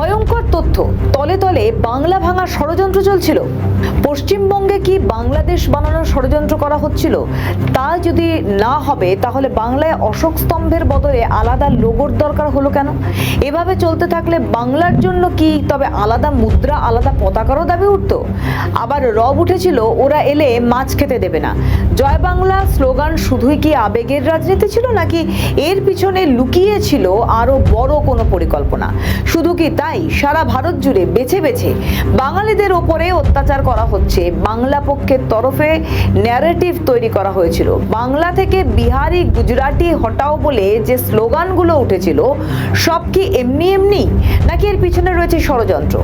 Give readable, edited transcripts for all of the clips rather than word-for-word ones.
ভয়ঙ্কর তথ্য, তলে তলে বাংলা ভাঙার ষড়যন্ত্র চলছিল। পশ্চিমবঙ্গে কি বাংলাদেশ বানানোর ষড়যন্ত্র করা হচ্ছিল? তা যদি না হবে তাহলে বাংলায় অশোক স্তম্ভের বদলে আলাদা লোগোর দরকার হলো কেন? এভাবে চলতে থাকলে বাংলার জন্য কি তবে আলাদা মুদ্রা, আলাদা পতাকারও দাবি উঠতো? আবার রব উঠেছিল ওরা এলে মাছ খেতে দেবে না। জয় বাংলা স্লোগান শুধুই কি আবেগের রাজনীতি ছিল, নাকি এর পিছনে লুকিয়ে ছিল আরো বড় কোনো পরিকল্পনা? শুধু কি তাই, সারা ভারত জুড়ে বেছে বেছে বাঙালিদের ওপরে অত্যাচার করা হচ্ছে। বাংলা পক্ষের তরফে ন্যারেটিভ তৈরি করা হয়েছিল। বাংলা থেকে বিহারি, গুজরাটি হটাও বলে যে স্লোগানগুলো উঠেছিল, সব কি এমনি এমনি, নাকি এর পিছনে রয়েছে ষড়যন্ত্র?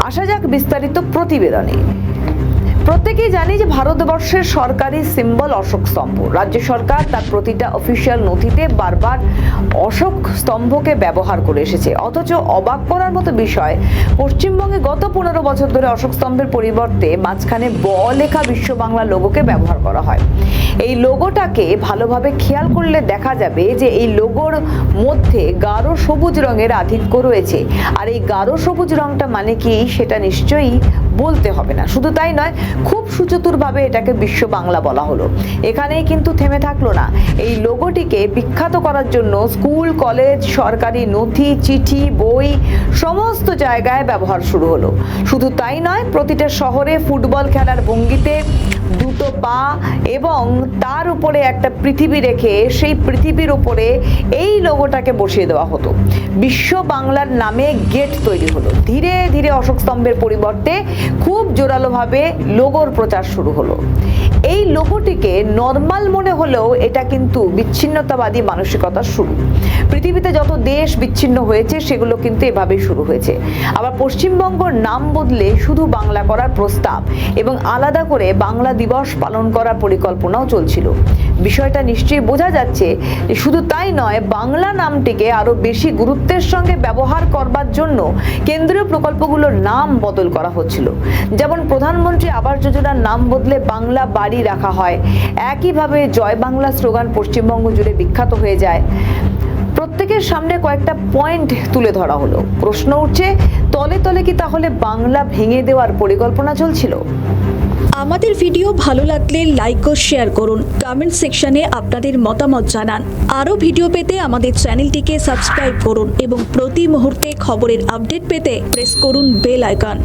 আসা যাক বিস্তারিত প্রতিবেদনে। প্রত্যেকেই জানি যে ভারতবর্ষের সরকারি সিম্বল অশোক স্তম্ভ। রাজ্য সরকার তার প্রতিটা অফিসিয়াল নথিতে বারবার অশোক স্তম্ভকে ব্যবহার করে এসেছে। অথচ অবাক করার মতো বিষয়, পশ্চিমবঙ্গে গত 15 বছর ধরে অশোক স্তম্ভের পরিবর্তে মাঝখানে ব লেখা বিশ্ব বাংলা লোগোকে ব্যবহার করা হয়। এই লোগোটাকে ভালোভাবে খেয়াল করলে দেখা যাবে যে এই লোগোর মধ্যে গাঢ় সবুজ রঙের আধিক্য রয়েছে। আর এই গাঢ় সবুজ রংটা মানে কি সেটা নিশ্চয়ই বলতে হবে না। শুধু তাই নয়, খুব সুচতুরভাবে এটাকে বিশ্ব বাংলা বলা হলো। এখানেই কিন্তু থেমে থাকলো না। এই লোগোটিকে বিখ্যাত করার জন্য স্কুল, কলেজ, সরকারি নথি, চিঠি, বই সমস্ত জায়গায় ব্যবহার শুরু হলো। শুধু তাই নয়, প্রতিটা শহরে ফুটবল খেলার ভঙ্গিতে দুটো পা এবং তার উপরে একটা পৃথিবী রেখে সেই পৃথিবীর উপরে এই লোগোটাকে বসিয়ে দেওয়া হতো। বিশ্ব বাংলার নামে গেট তৈরি হলো। ধীরে ধীরে অশোক স্তম্ভের পরিবর্তে খুব জোরালোভাবে লোগোর প্রচার শুরু হলো। এই লোগোটিকে নর্মাল মনে হলেও এটা কিন্তু বিচ্ছিন্নতাবাদী মানসিকতার শুরু। পৃথিবীতে যত দেশ বিচ্ছিন্ন হয়েছে সেগুলো কিন্তু এভাবেই শুরু হয়েছে। আবার পশ্চিমবঙ্গর নাম বদলে শুধু বাংলা করার প্রস্তাব এবং আলাদা করে বাংলা দিবস পালন করার পরিকল্পনাও চলছিল। বিষয়টা নিশ্চয়ই বোঝা যাচ্ছে যে শুধু তাই নয়, বাংলা নামটিকে আরো বেশি গুরুত্বের সঙ্গে ব্যবহার করবার জন্য কেন্দ্রীয় প্রকল্পগুলোর নাম বদল করা হচ্ছিল। যেমন প্রধানমন্ত্রী আবাস যোজনার নাম বদলে বাংলা বাড়ি রাখা হয়। একইভাবে জয় বাংলা স্লোগান পশ্চিমবঙ্গ জুড়ে বিখ্যাত হয়ে যায়। প্রত্যেকের সামনে কয়েকটা পয়েন্ট তুলে ধরা হলো। প্রশ্ন উঠছে, তলে তলে কি তাহলে বাংলা ভেঙে দেওয়ার পরিকল্পনা চলছিল? আমাদের ভিডিও ভালো লাগলে লাইক ও শেয়ার করুন। কমেন্ট সেকশনে আপনাদের মতামত জানান। আরও ভিডিও পেতে আমাদের চ্যানেলটিকে সাবস্ক্রাইব করুন এবং প্রতি মুহূর্তে খবরের আপডেট পেতে প্রেস করুন বেল আইকন।